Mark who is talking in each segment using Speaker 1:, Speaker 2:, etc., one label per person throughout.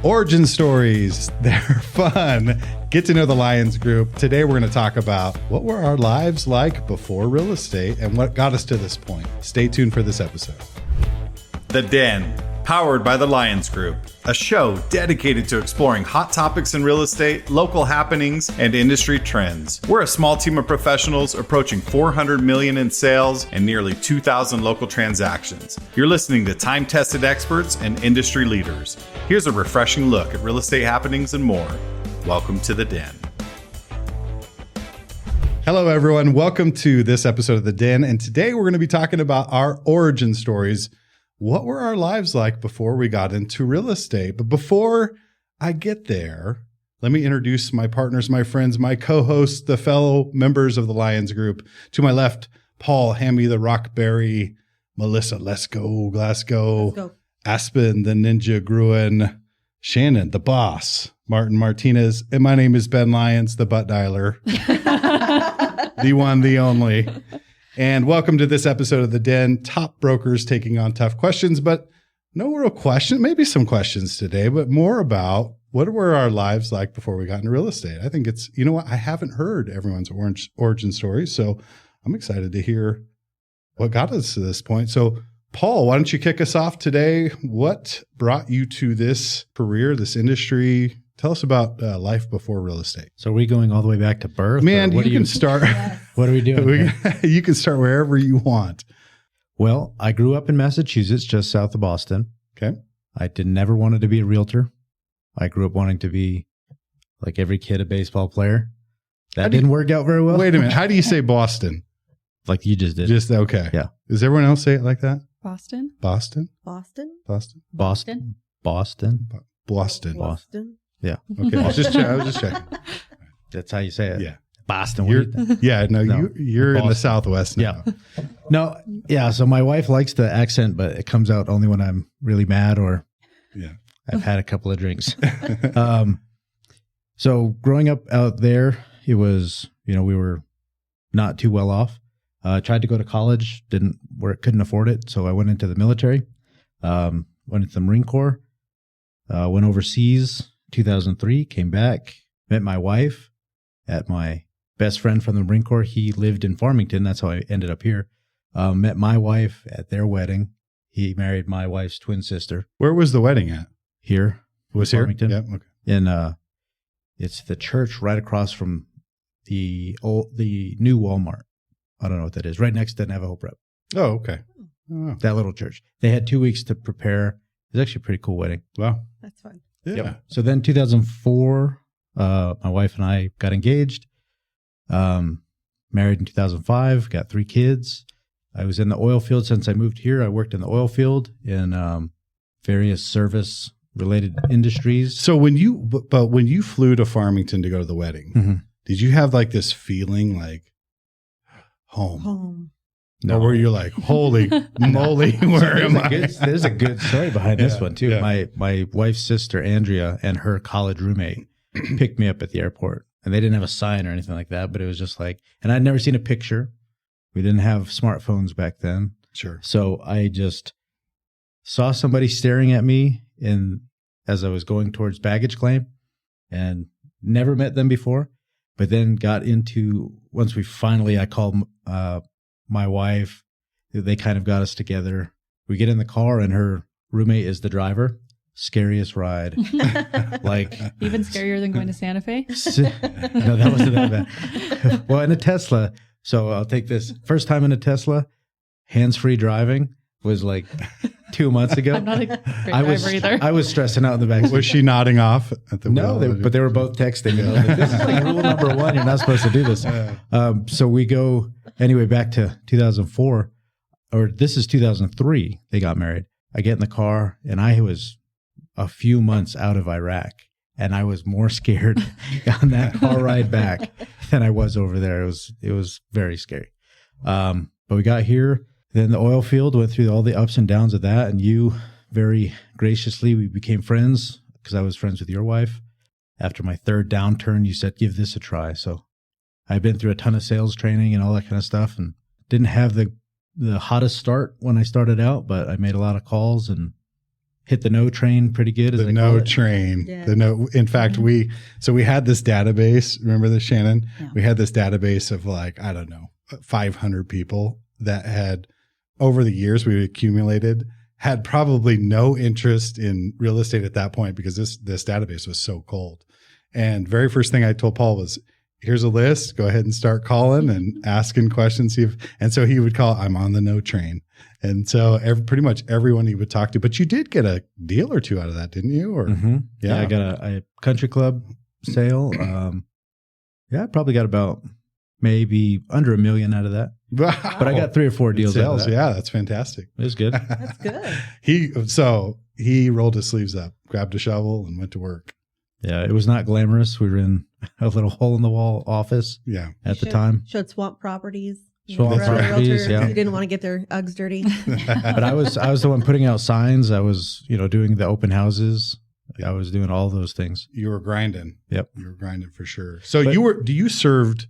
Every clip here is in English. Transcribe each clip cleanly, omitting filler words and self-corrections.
Speaker 1: Origin stories, they're fun. Get to know the Lyons Group. Today we're going to talk about what were our lives like before real estate and what got us to this point. Stay tuned for this episode.
Speaker 2: The Den, powered by the Lyons Group, a show dedicated to exploring hot topics in real estate, local happenings, and industry trends. We're a small team of professionals approaching $400 million in sales and nearly 2,000 local transactions. You're listening to time-tested experts and industry leaders. Here's a refreshing look at real estate happenings and more. Welcome to The Den.
Speaker 1: Hello, everyone. Welcome to this episode of The Den. And today we're going to be talking about our origin stories. What were our lives like before we got into real estate? But before I get there, let me introduce my partners, my friends, my co-hosts, the fellow members of the Lyons Group. To my left, Paul, Hammy the Rockberry, Melissa, let's go, Glasgow, Aspen, the Ninja Groen, Shannon, the boss, Martin Martinez, and my name is Ben Lyons, the butt dialer, the one, the only. And welcome to this episode of The Den, top brokers taking on tough questions, but no real question, maybe some questions today, but more about what were our lives like before we got into real estate. I think it's, you know what, I haven't heard everyone's origin story, so I'm excited to hear what got us to this point. So Paul, why don't you kick us off today? What brought you to this career, this industry? Tell us about life before real estate.
Speaker 3: So are we going all the way back to birth?
Speaker 1: Man, you can start.
Speaker 3: What are we doing?
Speaker 1: You can start wherever you want.
Speaker 3: Well, I grew up in Massachusetts, just south of Boston.
Speaker 1: Okay.
Speaker 3: I never wanted to be a realtor. I grew up wanting to be, like every kid, a baseball player. That didn't work out very well.
Speaker 1: Wait a minute. How do you say Boston?
Speaker 3: Like you just did.
Speaker 1: Just okay.
Speaker 3: Yeah.
Speaker 1: Does everyone else say it like that?
Speaker 4: Boston.
Speaker 1: Boston?
Speaker 4: Boston.
Speaker 1: Boston?
Speaker 3: Boston. Boston.
Speaker 1: Boston.
Speaker 4: Boston.
Speaker 3: Yeah.
Speaker 1: Okay. I was just checking.
Speaker 3: That's how you say it.
Speaker 1: Yeah.
Speaker 3: Boston.
Speaker 1: You're in the Southwest now.
Speaker 3: Yeah. No. Yeah. So my wife likes the accent, but it comes out only when I'm really mad or I've had a couple of drinks. So growing up out there, it was, we were not too well off. Tried to go to college, couldn't afford it. So I went into the military, went into the Marine Corps, went overseas, 2003, came back, met my wife at my best friend from the Marine Corps. He lived in Farmington. That's how I ended up here. Met my wife at their wedding. He married my wife's twin sister.
Speaker 1: Where was the wedding at?
Speaker 3: Here.
Speaker 1: Was here?
Speaker 3: Farmington.
Speaker 1: Yeah. Okay.
Speaker 3: And it's the church right across from the new Walmart. I don't know what that is. Right next to Navajo Prep.
Speaker 1: Oh, okay. Oh.
Speaker 3: That little church. They had 2 weeks to prepare. It was actually a pretty cool wedding.
Speaker 1: Wow.
Speaker 4: That's fun.
Speaker 1: Yeah.
Speaker 3: Yep. So then 2004, my wife and I got engaged, married in 2005, got 3 kids. I was in the oil field since I moved here. I worked in the oil field in various service related industries.
Speaker 1: So when you flew to Farmington to go to the wedding, did you have like this feeling like home?
Speaker 3: No.
Speaker 1: Or were you like, holy moly, where am I?
Speaker 3: There's a good story behind this one too.
Speaker 1: Yeah.
Speaker 3: My wife's sister, Andrea, and her college roommate picked me up at the airport, and they didn't have a sign or anything like that, but it was just like, and I'd never seen a picture. We didn't have smartphones back then.
Speaker 1: Sure.
Speaker 3: So I just saw somebody staring at me as I was going towards baggage claim, and never met them before, but then got into, once I called my wife, they kind of got us together. We get in the car and her roommate is the driver. Scariest ride. Like
Speaker 4: Even scarier than going to Santa Fe?
Speaker 3: No, that wasn't that bad. Well, in a Tesla. So I'll take this. First time in a Tesla, hands-free driving was like 2 months ago.
Speaker 4: I'm not a great driver either.
Speaker 3: I was stressing out in the back.
Speaker 1: Was she nodding off at the
Speaker 3: No,
Speaker 1: wheel?
Speaker 3: but they were both texting. This is like rule number 1. You're not supposed to do this. So we go, anyway, back to 2004, or this is 2003, they got married. I get in the car, and I was a few months out of Iraq, and I was more scared on that car ride back than I was over there. It was very scary. But we got here. Then the oil field, went through all the ups and downs of that. And you very graciously, we became friends because I was friends with your wife. After my third downturn, you said, give this a try. So I've been through a ton of sales training and all that kind of stuff, and didn't have the hottest start when I started out, but I made a lot of calls and hit the no train pretty good.
Speaker 1: The no train.
Speaker 5: Yeah.
Speaker 1: The no. In fact, we had this database. Remember this, Shannon?
Speaker 4: Yeah.
Speaker 1: We had this database of like, I don't know, 500 people that had over the years we accumulated had probably no interest in real estate at that point because this database was so cold. And very first thing I told Paul was, here's a list. Go ahead and start calling and asking questions. And so he would call, I'm on the no train. And so pretty much everyone he would talk to, but you did get a deal or two out of that, didn't you? Or
Speaker 3: yeah, I got a country club sale. I probably got about maybe under $1 million out of that.
Speaker 1: Wow.
Speaker 3: But I got 3 or 4 deals out of that.
Speaker 1: Yeah, that's fantastic.
Speaker 3: It was good.
Speaker 5: That's good.
Speaker 1: He rolled his sleeves up, grabbed a shovel, and went to work.
Speaker 3: Yeah, it was not glamorous. We were in a little hole in the wall office.
Speaker 1: Yeah,
Speaker 3: at the time.
Speaker 5: Showed swamp properties.
Speaker 3: Swamp properties. Yeah,
Speaker 5: you didn't want to get their Uggs dirty.
Speaker 3: But I was the one putting out signs. I was doing the open houses. I was doing all those things.
Speaker 1: You were grinding.
Speaker 3: Yep,
Speaker 1: you were grinding for sure. So you served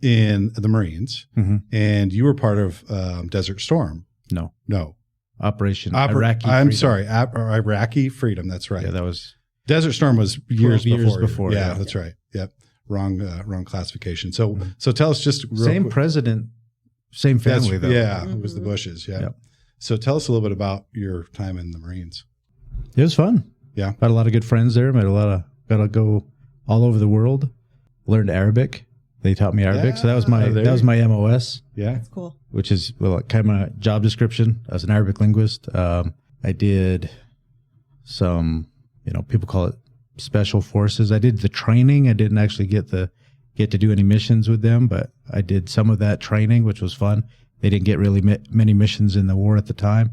Speaker 1: in the Marines, and you were part of Desert Storm.
Speaker 3: No. Operation
Speaker 1: Iraqi.
Speaker 3: I'm
Speaker 1: Freedom. Sorry, Iraqi Freedom. That's right.
Speaker 3: Yeah, that was
Speaker 1: Desert Storm was years before.
Speaker 3: Yeah,
Speaker 1: that's right. Yep. Wrong classification. So tell us just
Speaker 3: same president, same family though.
Speaker 1: Yeah, it was the Bushes. Yeah.
Speaker 3: Yep.
Speaker 1: So tell us a little bit about your time in the Marines.
Speaker 3: It was fun.
Speaker 1: Yeah,
Speaker 3: got a lot of good friends there. Got to go all over the world. Learned Arabic. They taught me Arabic, so that was my MOS.
Speaker 1: Yeah,
Speaker 5: that's cool.
Speaker 3: Which is kind of my job description as an Arabic linguist. I did some, people call it special forces. I did the training. I didn't actually get to do any missions with them, but I did some of that training, which was fun. They didn't get really many missions in the war at the time,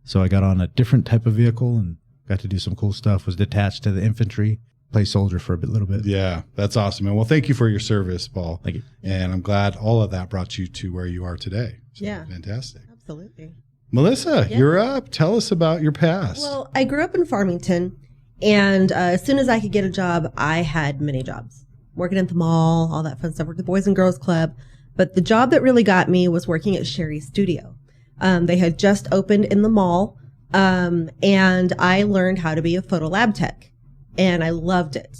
Speaker 3: so I got on a different type of vehicle and got to do some cool stuff. Was detached to the infantry. Play soldier for a little bit.
Speaker 1: Yeah, that's awesome. And well, thank you for your service, Paul.
Speaker 3: Thank you.
Speaker 1: And I'm glad all of that brought you to where you are today. So
Speaker 5: yeah.
Speaker 1: Fantastic.
Speaker 5: Absolutely.
Speaker 1: Melissa, you're up. Tell us about your past.
Speaker 5: Well, I grew up in Farmington, and as soon as I could get a job, I had many jobs. Working at the mall, all that fun stuff. Worked at the Boys and Girls Club. But the job that really got me was working at Sherry's studio. They had just opened in the mall, and I learned how to be a photo lab tech. And I loved it.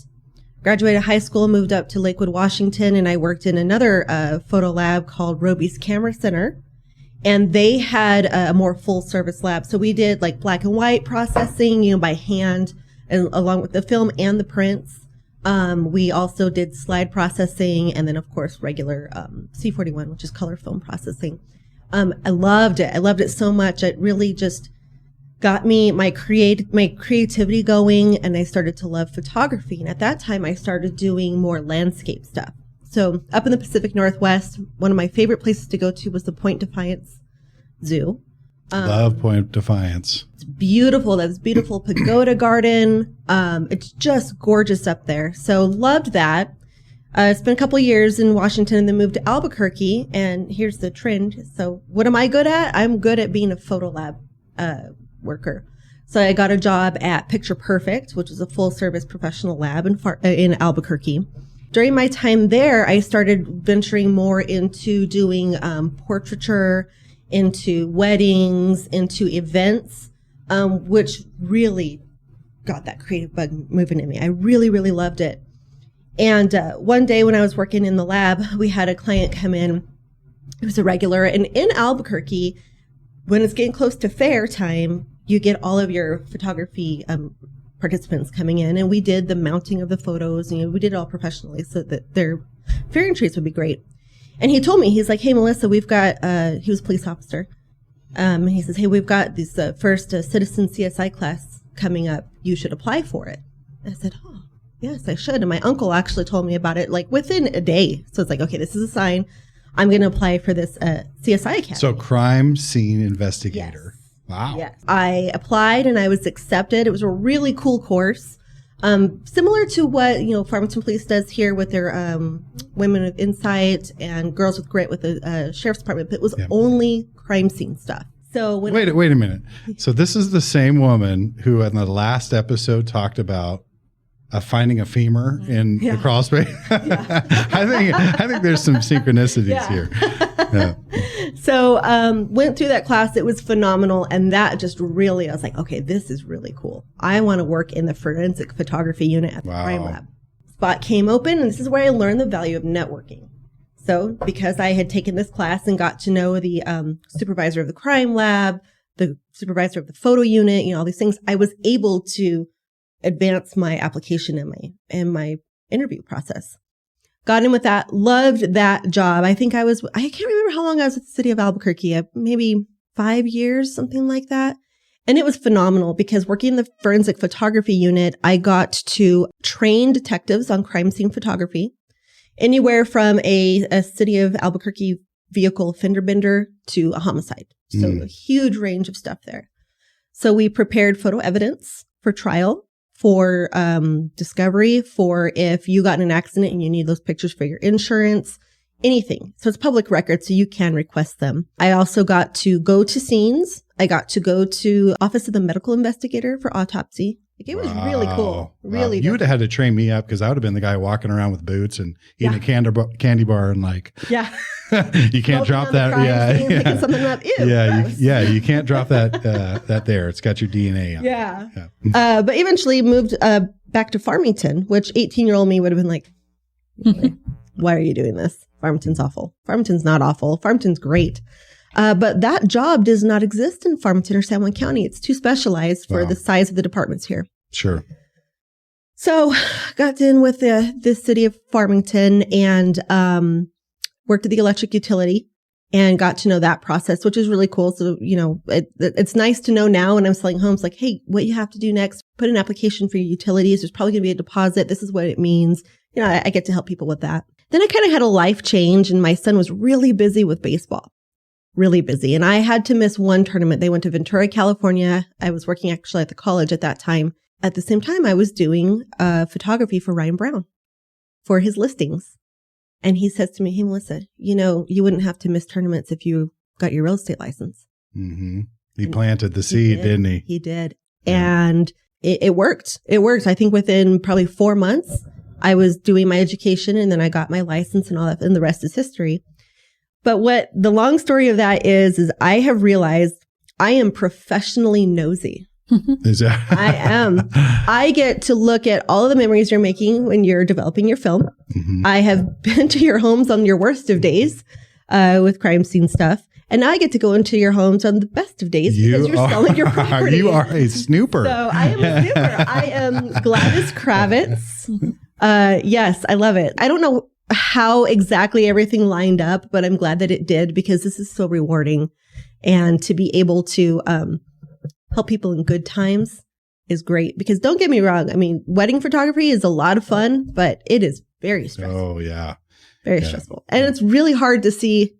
Speaker 5: Graduated high school, moved up to Lakewood, Washington, and I worked in another photo lab called Roby's Camera Center. And they had a more full service lab. So we did like black and white processing, by hand, and along with the film and the prints. We also did slide processing, and then of course regular C41, which is color film processing. I loved it. I loved it so much. It really just got me my creativity going, and I started to love photography. And at that time, I started doing more landscape stuff. So up in the Pacific Northwest, one of my favorite places to go to was the Point Defiance Zoo.
Speaker 1: Love Point Defiance.
Speaker 5: It's beautiful. That was beautiful pagoda garden. It's just gorgeous up there. So loved that. It's been a couple of years in Washington and then moved to Albuquerque. And here's the trend. So what am I good at? I'm good at being a photo lab worker. So I got a job at Picture Perfect, which is a full service professional lab in Albuquerque. During my time there, I started venturing more into doing portraiture, into weddings, into events, which really got that creative bug moving in me. I really, really loved it. And one day when I was working in the lab, we had a client come in. It was a regular. And in Albuquerque, when it's getting close to fair time, you get all of your photography participants coming in, and we did the mounting of the photos. We did it all professionally so that their fair entries would be great. And he told me, he's like, hey, Melissa, we've got, he was a police officer. He says, hey, we've got this first citizen CSI class coming up. You should apply for it. I said, oh, yes, I should. And my uncle actually told me about it like within a day. So it's like, okay, this is a sign. I'm going to apply for this CSI Academy.
Speaker 1: So crime scene investigator.
Speaker 5: Yes.
Speaker 1: Wow.
Speaker 5: Yes. I applied and I was accepted. It was a really cool course. Similar to what, Farmington Police does here with their Women of Insight and Girls with Grit with the Sheriff's Department, but it was only crime scene stuff. So
Speaker 1: wait a minute. So this is the same woman who in the last episode talked about finding a femur in the crawl space. I think there's some synchronicities here.
Speaker 5: So went through that class. It was phenomenal. And that just really, I was like, okay, this is really cool. I want to work in the forensic photography unit at the crime lab. Spot came open, and this is where I learned the value of networking. So because I had taken this class and got to know the supervisor of the crime lab, the supervisor of the photo unit, all these things, I was able to advance my application and my interview process. Got in with that, loved that job. I can't remember how long I was at the city of Albuquerque, maybe 5 years, something like that. And it was phenomenal because working in the forensic photography unit, I got to train detectives on crime scene photography, anywhere from a city of Albuquerque vehicle fender bender to a homicide. So a huge range of stuff there. So we prepared photo evidence for trial, for discovery, for if you got in an accident and you need those pictures for your insurance, anything. So it's public record, so you can request them. I also got to go to scenes. I got to go to Office of the Medical Investigator for autopsy. It was really cool. Really.
Speaker 1: You would have had to train me up because I would have been the guy walking around with boots and eating a candy bar and you can't drop that.
Speaker 5: Picking something up. Ew,
Speaker 1: you can't drop that there. It's got your DNA on it.
Speaker 5: But eventually moved back to Farmington, which 18-year-old me would have been like, why are you doing this? Farmington's awful. Farmington's not awful. Farmington's great. But that job does not exist in Farmington or San Juan County. It's too specialized for the size of the departments here.
Speaker 1: Sure.
Speaker 5: So got in with the city of Farmington and worked at the electric utility and got to know that process, which is really cool. So, it's nice to know now when I'm selling homes, like, hey, what you have to do next, put an application for your utilities. There's probably going to be a deposit. This is what it means. I get to help people with that. Then I kind of had a life change and my son was really busy with baseball. Really busy. And I had to miss one tournament. They went to Ventura, California. I was working actually at the college at that time. At the same time, I was doing photography for Ryan Brown for his listings. And he says to me, hey, Melissa, you wouldn't have to miss tournaments if you got your real estate license.
Speaker 1: Mm-hmm. He planted the seed, didn't he?
Speaker 5: He did. Yeah. And it worked. It worked. I think within probably 4 months, I was doing my education and then I got my license and all that. And the rest is history. But what the long story of that is I have realized I am professionally nosy. I am. I get to look at all of the memories you're making when you're developing your film. Mm-hmm. I have been to your homes on your worst of days with crime scene stuff. And now I get to go into your homes on the best of days because you're selling your property.
Speaker 1: You are a snooper.
Speaker 5: So I am a snooper. I am Gladys Kravitz. Yes, I love it. I don't know how exactly everything lined up, but I'm glad that it did because this is so rewarding. And to be able to help people in good times is great because don't get me wrong. I mean, wedding photography is a lot of fun, but it is very stressful.
Speaker 1: Oh, yeah.
Speaker 5: Very stressful. And it's really hard to see,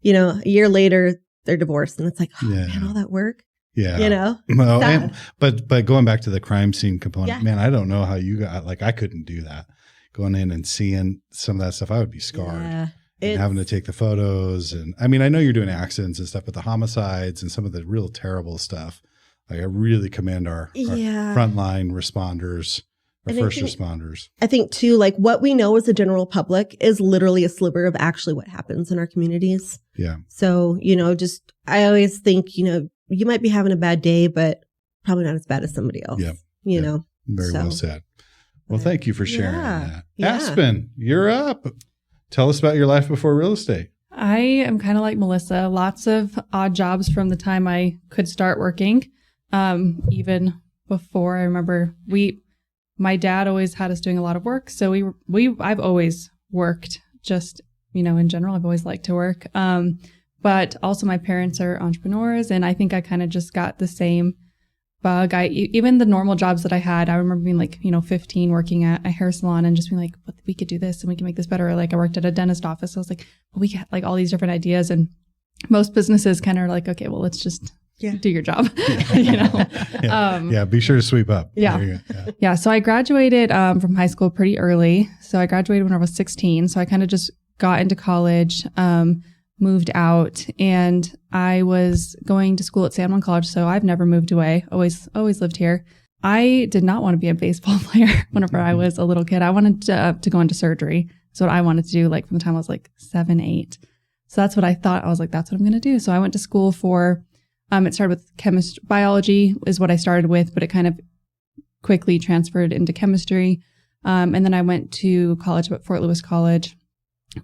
Speaker 5: a year later, they're divorced and it's like, oh man, all that work.
Speaker 1: Yeah. Well, but going back to the crime scene component, man, I don't know how you got, I couldn't do that. Going in and seeing some of that stuff, I would be scarred. Yeah, and having to take the photos. And I mean, I know you're doing accidents and stuff, but the homicides and some of the real terrible stuff, I really commend our frontline responders, our first responders. I think too, what we know as a general public is literally a sliver of actually what happens in our communities. Yeah. So, I always think, you might be having a bad day, but probably not as bad as somebody else. Yeah. Very well said. Well, thank you for sharing that. Yeah. Aspen, you're up. Tell us about your life before real estate.
Speaker 4: I am kind of like Melissa. Lots of odd jobs from the time I could start working. Even before, I remember my dad always had us doing a lot of work. So I've always worked just, in general, I've always liked to work. But also my parents are entrepreneurs and I think I kind of just got the same bug. Even the normal jobs that I had, I remember being 15 working at a hair salon and just being like, but we could do this and we can make this better. Or I worked at a dentist office. I was like, we got all these different ideas and most businesses kind of are like, okay, well, let's just do your job. Be sure to sweep up. Yeah. So I graduated from high school pretty early. So I graduated when I was 16. So I kind of just got into college, moved out, and I was going to school at San Juan College. So I've never moved away. Always lived here. I did not want to be a baseball player whenever I was a little kid. I wanted to go into surgery. That's what I wanted to do, from the time I was 7, 8. So that's what I thought. I was like, that's what I'm going to do. So I went to school for, it started with biology is what I started with, but it kind of quickly transferred into chemistry. And then I went to college at Fort Lewis College.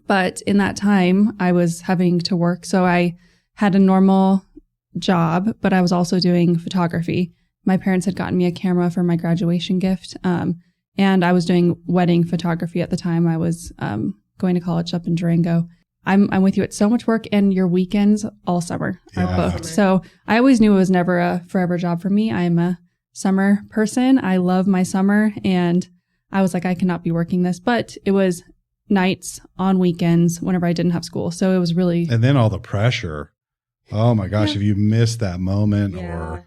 Speaker 4: But in that time, I was having to work. So I had a normal job, but I was also doing photography. My parents had gotten me a camera for my graduation gift. And I was doing wedding photography at the time. I was going to college up in Durango. I'm with you. It's so much work, and your weekends all summer are booked. So I always knew it was never a forever job for me. I'm a summer person. I love my summer, and I was like, I cannot be working this. But it was nights on weekends whenever I didn't have school. So it was really.
Speaker 1: And then all the pressure. Oh my gosh, if you miss that moment or,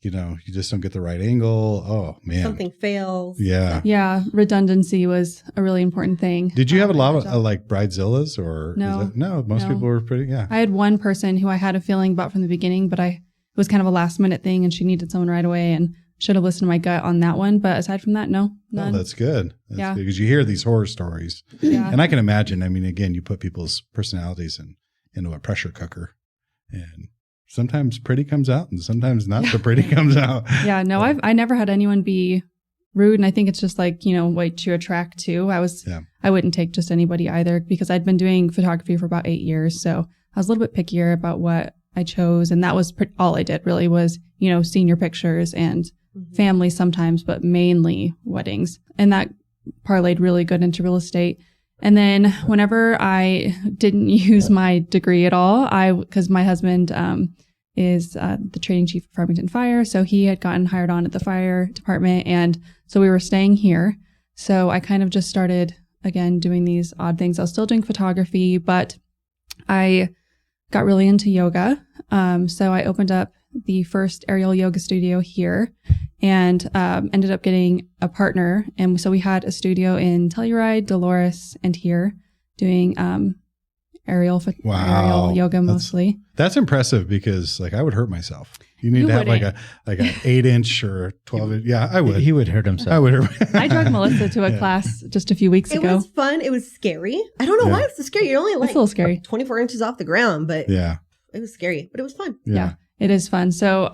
Speaker 1: you know, you just don't get the right angle. Oh man.
Speaker 5: Something fails.
Speaker 1: Yeah.
Speaker 4: Yeah. Redundancy was a really important thing.
Speaker 1: Did you have a lot of like bridezillas or?
Speaker 4: No.
Speaker 1: No, most people were pretty,
Speaker 4: I had one person who I had a feeling about from the beginning, but it was kind of a last minute thing and she needed someone right away and should have listened to my gut on that one. But aside from that, no, none.
Speaker 1: Oh, that's good. That's good because you hear these horror stories.
Speaker 4: Yeah.
Speaker 1: And I can imagine, I mean, again, you put people's personalities into a pressure cooker. And sometimes pretty comes out and sometimes not so pretty comes out.
Speaker 4: Yeah, no, I never had anyone be rude. And I think it's just like, you know, what you attract to. I wouldn't take just anybody either because I'd been doing photography for about 8 years. So I was a little bit pickier about what I chose. And that was all I did really was, you know, senior pictures and family sometimes, but mainly weddings. And that parlayed really good into real estate. And then whenever I didn't use my degree at all, because my husband is the training chief of Farmington Fire. So he had gotten hired on at the fire department. And so we were staying here. So I kind of just started, again, doing these odd things. I was still doing photography, but I got really into yoga. So I opened up the first aerial yoga studio here and ended up getting a partner. And so we had a studio in Telluride, Dolores, and here doing aerial yoga mostly.
Speaker 1: That's impressive because like I would hurt myself. You need to have like an 8-inch or 12-inch. Yeah, I would.
Speaker 3: He would hurt himself.
Speaker 1: I would hurt.
Speaker 4: I dragged Melissa to a class just a few weeks ago.
Speaker 5: It was fun. It was scary. I don't know why it was so scary. You're only like
Speaker 4: it's a little scary.
Speaker 5: 24 inches off the ground, but
Speaker 1: yeah,
Speaker 5: it was scary, but it was fun.
Speaker 4: Yeah. It is fun. So,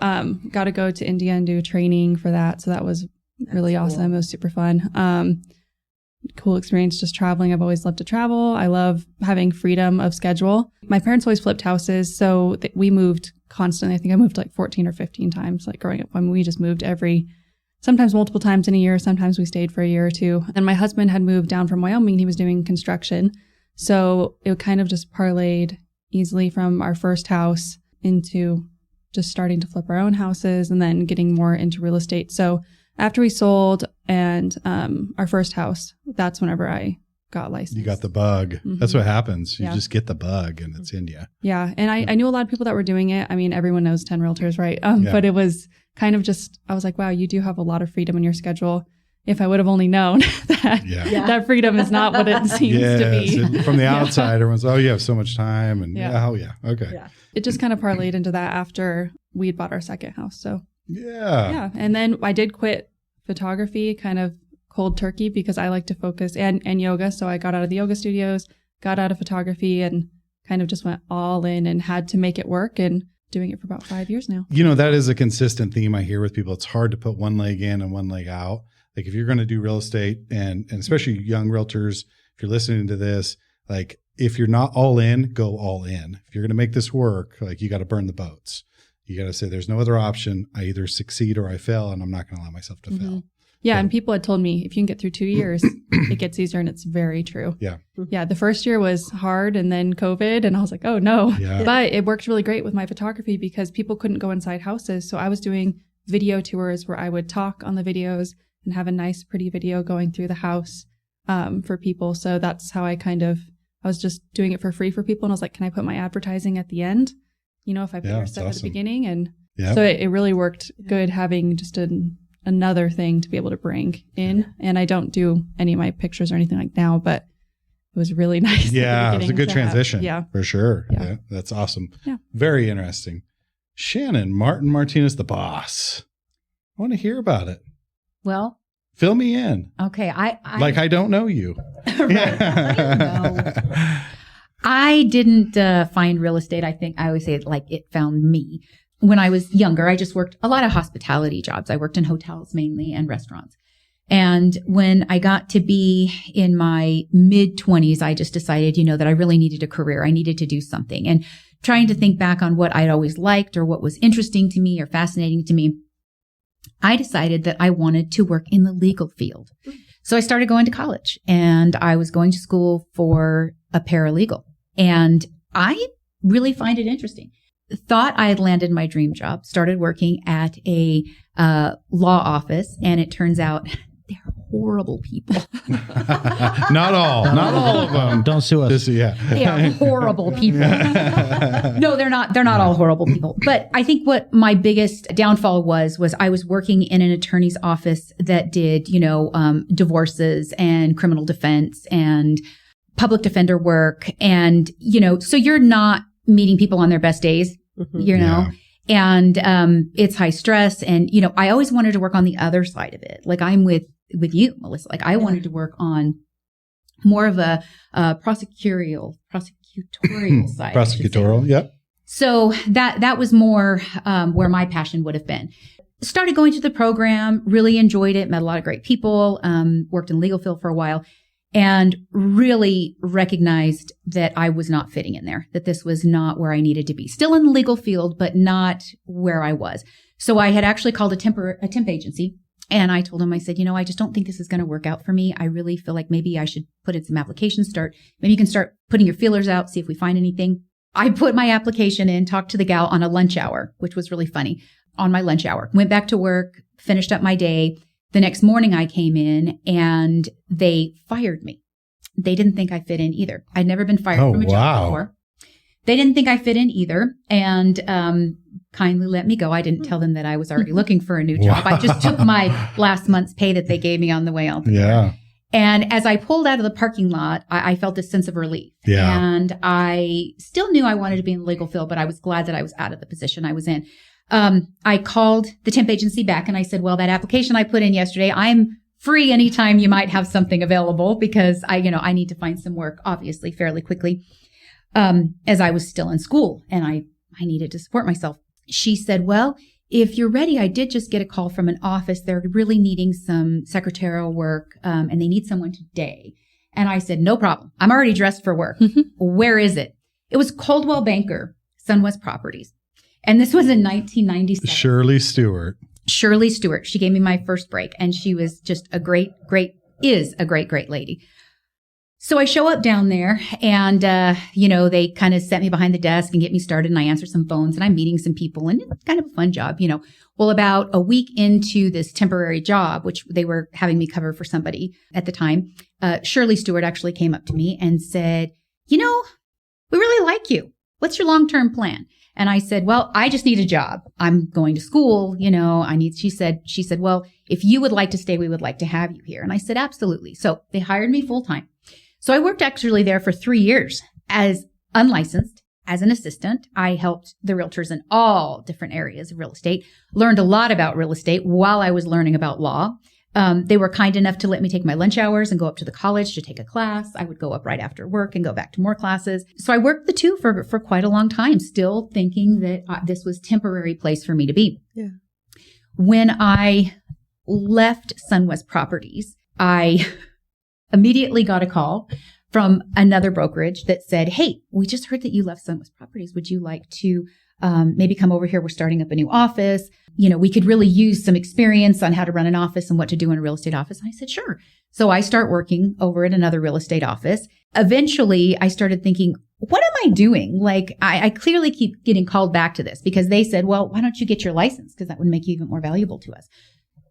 Speaker 4: got to go to India and do training for that. So that was really awesome. It was super fun. Cool experience just traveling. I've always loved to travel. I love having freedom of schedule. My parents always flipped houses. So we moved constantly. I think I moved like 14 or 15 times, like growing up. I mean, we just moved sometimes multiple times in a year. Sometimes we stayed for a year or two. And my husband had moved down from Wyoming. He was doing construction. So it kind of just parlayed easily from our first house into just starting to flip our own houses and then getting more into real estate. So after we sold and our first house, that's whenever I got licensed.
Speaker 1: You got the bug. Mm-hmm. That's what happens. You just get the bug and it's in you.
Speaker 4: Yeah. And I knew a lot of people that were doing it. I mean, everyone knows 10 realtors, right? But it was kind of just, I was like, wow, you do have a lot of freedom in your schedule. If I would have only known that that freedom is not what it seems to be.
Speaker 1: From the outside, everyone's, oh, you have so much time. And okay.
Speaker 4: Yeah. It just kind of parlayed into that after we had bought our second house. So
Speaker 1: yeah.
Speaker 4: And then I did quit photography, kind of cold turkey, because I like to focus and yoga. So I got out of the yoga studios, got out of photography, and kind of just went all in and had to make it work. And doing it for about 5 years now.
Speaker 1: You know, that is a consistent theme I hear with people. It's hard to put one leg in and one leg out. Like if you're going to do real estate and especially young realtors, if you're listening to this, like if you're not all in, go all in. If you're going to make this work, like you got to burn the boats. You got to say there's no other option. I either succeed or I fail, and I'm not going to allow myself to fail.
Speaker 4: Yeah. And people had told me if you can get through 2 years, it gets easier. And it's very true.
Speaker 1: Yeah.
Speaker 4: Yeah. The first year was hard and then COVID. And I was like, oh no.
Speaker 1: Yeah.
Speaker 4: But it worked really great with my photography because people couldn't go inside houses. So I was doing video tours where I would talk on the videos and have a nice, pretty video going through the house for people. So that's how I was just doing it for free for people. And I was like, can I put my advertising at the end? You know, if I pay your stuff at the beginning. And so it really worked good having just another thing to be able to bring in. And I don't do any of my pictures or anything like now, but it was really nice.
Speaker 1: Yeah, it was a good transition.
Speaker 4: Yeah.
Speaker 1: For sure.
Speaker 4: Yeah.
Speaker 1: That's awesome.
Speaker 4: Yeah.
Speaker 1: Very interesting. Shannon, Martin Martinez, the boss. I want to hear about it.
Speaker 6: Well,
Speaker 1: fill me in.
Speaker 6: Okay.
Speaker 1: I don't know you.
Speaker 6: Right, I know. I didn't find real estate. I think I always say it like it found me. When I was younger, I just worked a lot of hospitality jobs. I worked in hotels mainly and restaurants. And when I got to be in my mid-20s, I just decided, that I really needed a career. I needed to do something. And trying to think back on what I'd always liked or what was interesting to me or fascinating to me, I decided that I wanted to work in the legal field. So I started going to college, and I was going to school for a paralegal. And I really find it interesting. Thought I had landed my dream job, started working at a law office, and it turns out they're horrible people.
Speaker 1: Not all of them.
Speaker 3: Don't sue us.
Speaker 6: They are horrible people. No, they're not. They're not all horrible people. But I think what my biggest downfall was I was working in an attorney's office that did, divorces and criminal defense and public defender work. And, so you're not meeting people on their best days, and it's high stress. And, I always wanted to work on the other side of it. Like I'm with you, Melissa. Like I wanted to work on more of a prosecutorial side.
Speaker 1: Prosecutorial, yep.
Speaker 6: So that was more where my passion would have been. Started going to the program, really enjoyed it, met a lot of great people, worked in the legal field for a while, and really recognized that I was not fitting in there, that this was not where I needed to be. Still in the legal field, but not where I was. So I had actually called a temp agency, and I told them, I said, I just don't think this is going to work out for me. I really feel like maybe I should put in some applications, maybe you can start putting your feelers out, see if we find anything. I put my application in, talked to the gal on a lunch hour, which was really funny, on my lunch hour. Went back to work, finished up my day. The next morning I came in and they fired me. They didn't think I fit in either. I'd never been fired from a job before. They didn't think I fit in either, and kindly let me go. I didn't tell them that I was already looking for a new job. I just took my last month's pay that they gave me on the way out there.
Speaker 1: Yeah.
Speaker 6: And as I pulled out of the parking lot, I felt a sense of relief.
Speaker 1: Yeah.
Speaker 6: And I still knew I wanted to be in the legal field, but I was glad that I was out of the position I was in. I called the temp agency back and I said, well, that application I put in yesterday, I'm free anytime you might have something available, because I need to find some work, obviously, fairly quickly, as I was still in school and I needed to support myself. She said, well, if you're ready, I did just get a call from an office. They're really needing some secretarial work, and they need someone today. And I said, no problem. I'm already dressed for work. Where is it? It was Coldwell Banker, Sunwest Properties. And this was in 1997.
Speaker 1: Shirley Stewart.
Speaker 6: She gave me my first break, and she was just a great lady. So I show up down there and, they kind of set me behind the desk and get me started, and I answer some phones and I'm meeting some people, and it's kind of a fun job, Well, about a week into this temporary job, which they were having me cover for somebody at the time, Shirley Stewart actually came up to me and said, we really like you. What's your long-term plan? And I said, well, I just need a job. I'm going to school. She said, well, if you would like to stay, we would like to have you here. And I said, absolutely. So they hired me full time. So I worked actually there for 3 years as unlicensed, as an assistant. I helped the realtors in all different areas of real estate, learned a lot about real estate while I was learning about law. They were kind enough to let me take my lunch hours and go up to the college to take a class. I would go up right after work and go back to more classes. So I worked the two for quite a long time, still thinking that this was a temporary place for me to be.
Speaker 5: Yeah.
Speaker 6: When I left Sunwest Properties, I immediately got a call from another brokerage that said, hey, we just heard that you left Sunwest Properties. Would you like to maybe come over here? We're starting up a new office. We could really use some experience on how to run an office and what to do in a real estate office. And I said, sure. So I start working over at another real estate office. Eventually, I started thinking, what am I doing? Like, I clearly keep getting called back to this, because they said, well, why don't you get your license? Because that would make you even more valuable to us.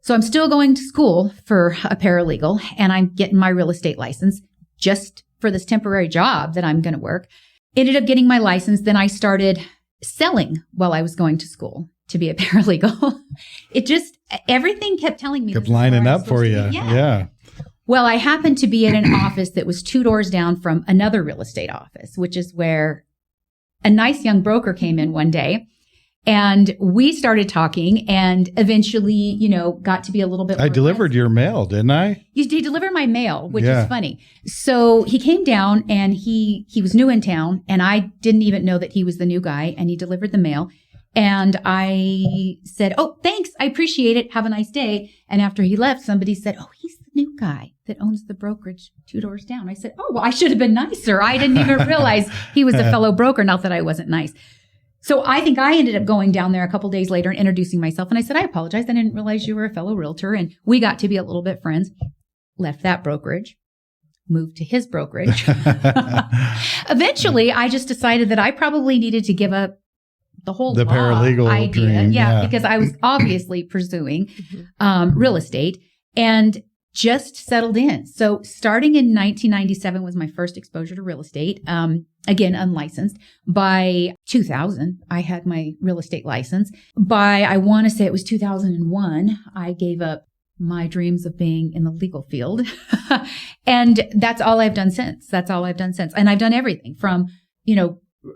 Speaker 6: So I'm still going to school for a paralegal, and I'm getting my real estate license just for this temporary job that I'm going to work. Ended up getting my license. Then I started selling while I was going to school to be a paralegal. Everything kept telling me.
Speaker 1: Kept lining up for you. Yeah.
Speaker 6: Well, I happened to be at an office that was 2 doors down from another real estate office, which is where a nice young broker came in one day. And we started talking and eventually, got to be a little bit more
Speaker 1: I delivered your mail, didn't I?
Speaker 6: You delivered my mail, which
Speaker 1: Yeah.
Speaker 6: is funny. So he came down and he was new in town and I didn't even know that he was the new guy, and he delivered the mail. And I said, "Oh, thanks. I appreciate it. Have a nice day." And after he left, somebody said, "Oh, he's the new guy that owns the brokerage 2 doors down." I said, "Oh, well, I should have been nicer. I didn't even realize he was a fellow broker." Not that I wasn't nice. So I think I ended up going down there a couple days later and introducing myself. And I said, "I apologize. I didn't realize you were a fellow realtor." And we got to be a little bit friends. Left that brokerage, moved to his brokerage. Eventually, I just decided that I probably needed to give up the whole
Speaker 1: The
Speaker 6: law
Speaker 1: paralegal
Speaker 6: idea.
Speaker 1: dream, yeah.
Speaker 6: Because I was obviously pursuing real estate and just settled in. So starting in 1997 was my first exposure to real estate. Again, unlicensed. By 2000, I had my real estate license. By, I want to say it was 2001, I gave up my dreams of being in the legal field. And that's all I've done since. And I've done everything from,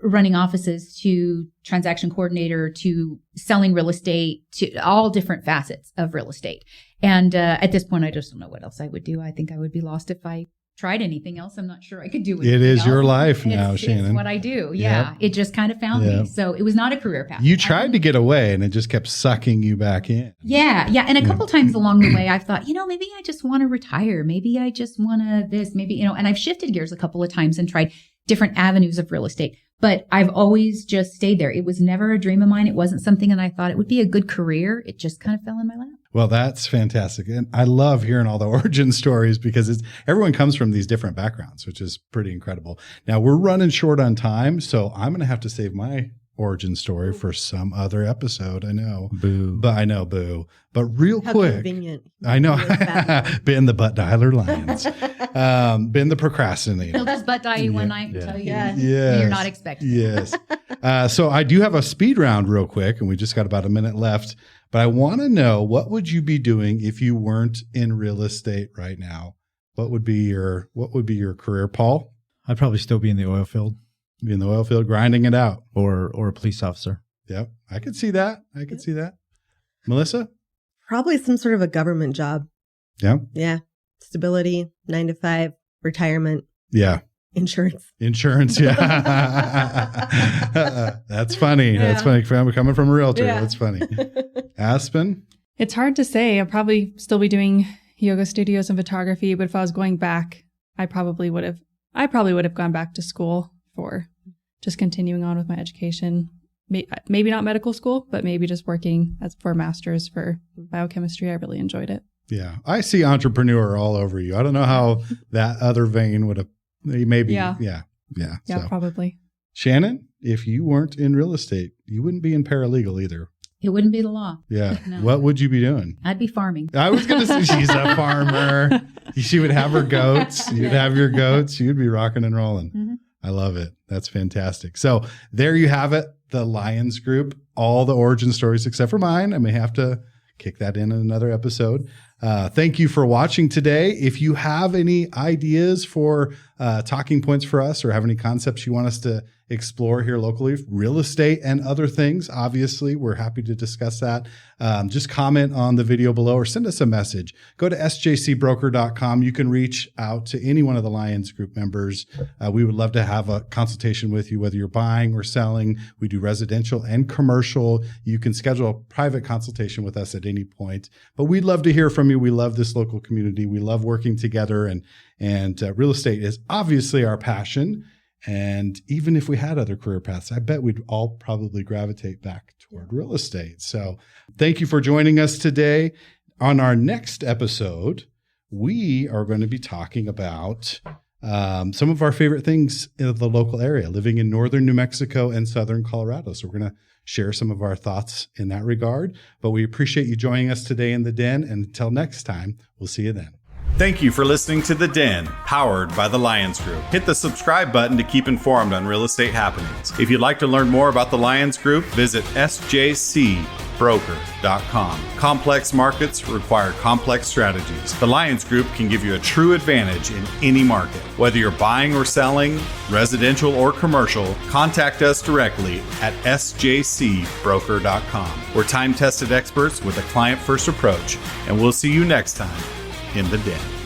Speaker 6: running offices to transaction coordinator to selling real estate to all different facets of real estate. And at this point, I just don't know what else I would do. I think I would be lost if I tried anything else. I'm not sure I could do anything
Speaker 1: It is
Speaker 6: else.
Speaker 1: your life now,
Speaker 6: It's
Speaker 1: Shannon.
Speaker 6: what I do. Yeah.
Speaker 1: Yep.
Speaker 6: It just kind of found
Speaker 1: Yep.
Speaker 6: me. So it was not a career path.
Speaker 1: You tried to get away and it just kept sucking you back in.
Speaker 6: Yeah. And a couple times along the way, I've thought, maybe I just want to retire. Maybe I just want to this, maybe, and I've shifted gears a couple of times and tried different avenues of real estate. But I've always just stayed there. It was never a dream of mine. It wasn't something that I thought it would be a good career. It just kind of fell in my lap.
Speaker 1: Well, that's fantastic. And I love hearing all the origin stories because everyone comes from these different backgrounds, which is pretty incredible. Now we're running short on time, so I'm going to have to save my origin story for some other episode. I know.
Speaker 3: Boo.
Speaker 1: Boo. But real
Speaker 5: How
Speaker 1: quick.
Speaker 5: convenient.
Speaker 1: I know.
Speaker 5: That.
Speaker 1: Ben the butt dialer Lyons. Ben the procrastinator.
Speaker 6: He'll just butt dial you one night and tell you
Speaker 1: Yes.
Speaker 6: you're not expecting.
Speaker 1: Yes. So I do have a speed round real quick, and we just got about a minute left. But I want to know, what would you be doing if you weren't in real estate right now? What would be your career, Paul?
Speaker 3: I'd probably still be in the oil field
Speaker 1: Be in the oil field grinding it out.
Speaker 3: or a police officer.
Speaker 1: Yep. I could see that. See that. Melissa?
Speaker 5: Probably some sort of a government job.
Speaker 1: Yeah.
Speaker 5: Yeah. Stability, 9 to 5, retirement,
Speaker 1: Yeah.
Speaker 5: insurance.
Speaker 1: Insurance. Yeah. That's funny. That's funny. Coming from a realtor.
Speaker 5: Yeah.
Speaker 1: That's funny. Aspen?
Speaker 4: It's hard to say. I'll probably still be doing yoga studios and photography, but if I was going back, I probably would have gone back to school for just continuing on with my education. Maybe not medical school, but maybe just working for a master's for biochemistry. I really enjoyed it.
Speaker 1: Yeah. I see entrepreneur all over you. I don't know how that other vein would have maybe.
Speaker 4: Yeah.
Speaker 1: Yeah.
Speaker 4: Yeah, probably.
Speaker 1: Shannon, if you weren't in real estate, you wouldn't be in paralegal either.
Speaker 6: It wouldn't be the law.
Speaker 1: Yeah.
Speaker 6: No.
Speaker 1: What would you be doing?
Speaker 6: I'd be farming.
Speaker 1: I was going to say she's a farmer. She would have her goats. You'd have your goats. You'd be rocking and rolling.
Speaker 6: Mm-hmm.
Speaker 1: I love it. That's fantastic. So there you have it. The Lyons Group, all the origin stories except for mine. I may have to kick that in another episode. Thank you for watching today. If you have any ideas for talking points for us or have any concepts you want us to explore here locally, real estate and other things, obviously, we're happy to discuss that. Just comment on the video below or send us a message. Go to sjcbroker.com. You can reach out to any one of the Lyons Group members. We would love to have a consultation with you, whether you're buying or selling. We do residential and commercial. You can schedule a private consultation with us at any point. But we'd love to hear from you. We love this local community. We love working together, and real estate is obviously our passion. And even if we had other career paths, I bet we'd all probably gravitate back toward real estate. So thank you for joining us today. On our next episode, we are going to be talking about some of our favorite things in the local area, living in northern New Mexico and southern Colorado. So we're going to share some of our thoughts in that regard. But we appreciate you joining us today in the Den. And until next time, we'll see you then.
Speaker 2: Thank you for listening to The Den, powered by the Lyons Group. Hit the subscribe button to keep informed on real estate happenings. If you'd like to learn more about the Lyons Group, visit sjcbroker.com. sjcbroker.com. Complex markets require complex strategies. The Lyons Group can give you a true advantage in any market. Whether you're buying or selling, residential or commercial, contact us directly at sjcbroker.com. We're time-tested experts with a client-first approach, and we'll see you next time in the den.